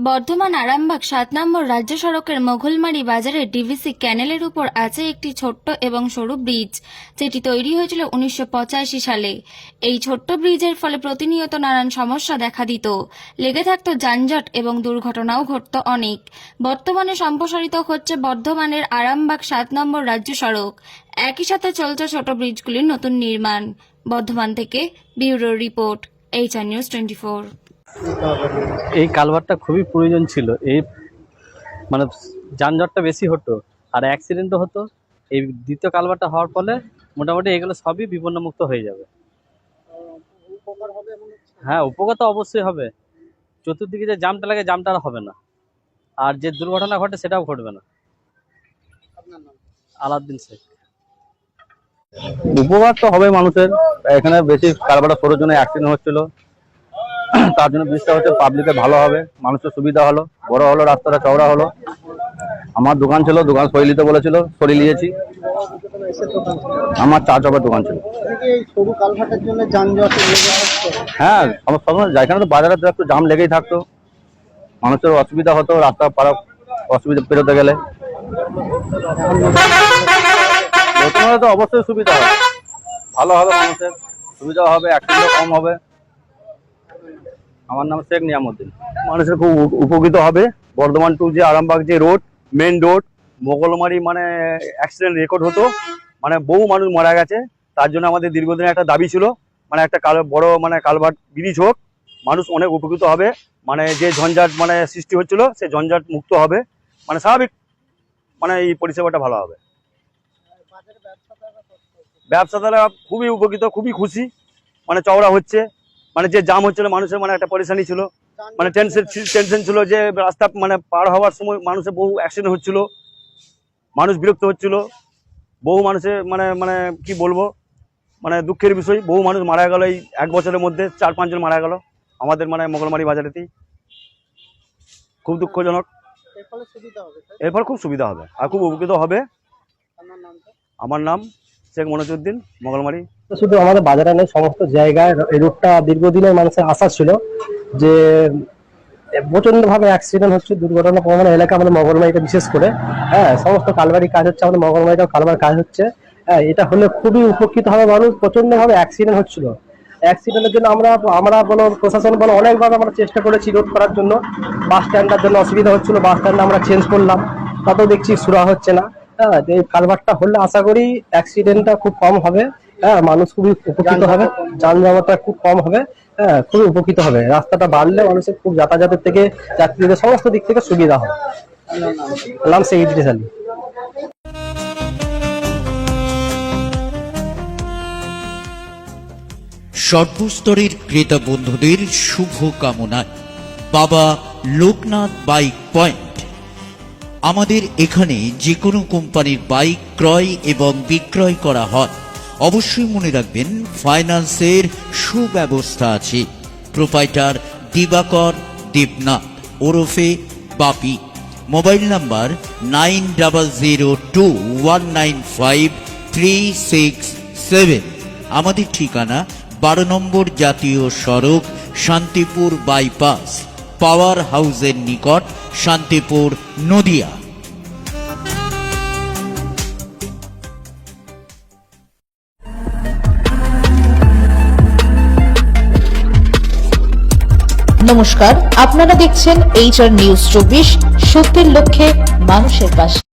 বর্ধমান আরামবাগ ৭ নম্বর রাজ্য সড়কের মোগলমারি বাজারে ডিভিসি ক্যানেলের উপর আছে একটি ছোট্ট এবং সরু ব্রিজ, যেটি তৈরি হয়েছিল ১৯৮৫ সালে। এই ছোট্ট ব্রিজের ফলে প্রতিনিয়ত নানান সমস্যা দেখা দিত, লেগে থাকত যানজট এবং দুর্ঘটনাও ঘটত অনেক। বর্তমানে সম্প্রসারিত হচ্ছে বর্ধমানের আরামবাগ ৭ নম্বর রাজ্য সড়ক, একই সাথে চলছে ছোট ব্রিজগুলির নতুন নির্মাণ। বর্ধমান থেকে ব্যুরো রিপোর্ট, HR নিউজ 24। এই কালভারটা খুবই প্রয়োজন ছিল। এই মানে যানজটটা বেশি হতো আর অ্যাক্সিডেন্টও হতো। এই দ্বিতীয় কালভারটা হওয়ার ফলে মোটামুটি এগুলো সবই বিপন্নমুক্ত হয়ে যাবে। হ্যাঁ, উপকার তো অবশ্যই হবে। চতুর্দিকে যে জামটা লাগে, জামটা আর হবে না, আর যে দুর্ঘটনা ঘটে সেটাও ঘটবে না। আলাউদ্দিন শেখ। উপকার তো হবে মানুষের। এখানে বেশি কারবারটা সরোর জন্য অ্যাক্সিডেন্ট হচ্ছিল, তার জন্য ব্রিজটা হচ্ছে পাবলিকের ভালো হবে, মানুষের সুবিধা হলো, বড় হলো, রাস্তাটা চওড়া হলো। আমার দোকান ছিল, দোকান সরিয়ে নিতে বলেছিল, সরিয়ে নিয়েছি। আমার চা চপের দোকান ছিল। হ্যাঁ, সময় যেখানে তো বাজারে তো একটু জাম লেগেই থাকতো, মানুষের অসুবিধা হতো রাস্তা পারা, অসুবিধা পেরোতে গেলে। বর্তমানে তো অবশ্যই সুবিধা হবে, ভালো হবে, মানুষের সুবিধা হবে, অ্যাক্সিডেন্টও কম হবে। আমার নাম শেখ নিয়ামুদ্দিন। মানুষের খুব উপকৃত হবে। বর্ধমান টু যে আরামবাগ যে রোড, মেন রোড, মোগলমারি মানে অ্যাক্সিডেন্ট রেকর্ড হতো, মানে বহু মানুষ মারা গেছে। তার জন্য আমাদের দীর্ঘদিনের একটা দাবি ছিল, মানে একটা বড় মানে কালভার্ট ব্রিজ হোক, মানুষ অনেক উপকৃত হবে। মানে যে ঝঞ্ঝাট মানে সৃষ্টি হচ্ছিল, সে ঝঞ্ঝাট মুক্ত হবে, মানে স্বাভাবিক, মানে এই পরিষেবাটা ভালো হবে। ব্যবসাদাররা খুবই উপকৃত, খুবই খুশি। মানে চওড়া হচ্ছে, মানে যে জাম হচ্ছিল মানুষের, মানে একটা পরেশানি ছিল, মানে টেনশন ছিল যে রাস্তা মানে পার হওয়ার সময় মানুষের বহু অ্যাক্সিডেন্ট হচ্ছিল, মানুষ বিরক্ত হচ্ছিল। বহু মানুষের মানে মানে কি বলবো, মানে দুঃখের বিষয়, বহু মানুষ মারা গেল। এই 1 বছরের মধ্যে 4-5 জন মারা গেল আমাদের মানে মোগলমারি বাজারেতেই। খুব দুঃখজনক। এর ফলে খুব সুবিধা হবে আর খুব উপকৃত হবে। আমার নাম শেখ মনোজউদ্দিন, মোগলমারি। শুধু আমাদের বাজারে নেই, সমস্ত জায়গায় এই রোডটা দীর্ঘদিনের মানুষের আশা ছিল যে প্রচন্ড ভাবে অ্যাক্সিডেন্ট হচ্ছে, দুর্ঘটনা প্রবণ এলাকা আমাদের মোগলমারিটা বিশেষ করে। হ্যাঁ, সমস্ত কালবারি কাজ হচ্ছে, আমাদের মোগলমারিটাও কালবার কাজ হচ্ছে। হ্যাঁ, এটা হলে খুবই উপকৃত হবে মানুষ। প্রচন্ড ভাবে অ্যাক্সিডেন্ট হচ্ছিল, অ্যাক্সিডেন্টের জন্য আমরা বলো, প্রশাসন বলো, অনেকভাবে আমরা চেষ্টা করেছি রোড করার জন্য। বাস স্ট্যান্ডের জন্য অসুবিধা হচ্ছিল, বাস স্ট্যান্ড আমরা চেঞ্জ করলাম, তাতেও দেখছি সুরা হচ্ছে না। হ্যাঁ, এই কালভারটা হলে আশা করি অ্যাক্সিডেন্টটা খুব কম হবে। হ্যাঁ, মানুষ খুবই উপকৃত হবে, যানজটটা খুব কম হবে। হ্যাঁ, খুবই উপকৃত হবে। রাস্তাটা বাড়লে মানুষের খুব যাতায়াতের থেকে, যাত্রীদের সমস্ত দিক থেকে সুবিধা হবে। নাম শেখ ইদ্রিস আলী। সর্বস্তরের ক্রেতা বন্ধুদের শুভ কামনায় বাবা লোকনাথ বাইক পয়েন্ট। আমাদের এখানে যে কোনো কোম্পানির বাইক ক্রয় এবং বিক্রয় করা হয়। অবশ্যই মনে রাখবেন, ফাইন্যান্সের সুব্যবস্থা আছে। প্রোপাইটার দিবাকর দেবনাথ ওরফে বাপি। Mobile number 9002195367। আমাদের ঠিকানা 12 নম্বর জাতীয় সড়ক, শান্তিপুর বাইপাস, পাওয়ার হাউসের নিকট, শান্তিপুর, নদিয়া। নমস্কার, আপনারা দেখছেন HR নিউজ 24, সত্যের লক্ষ্যে মানুষের পাশে।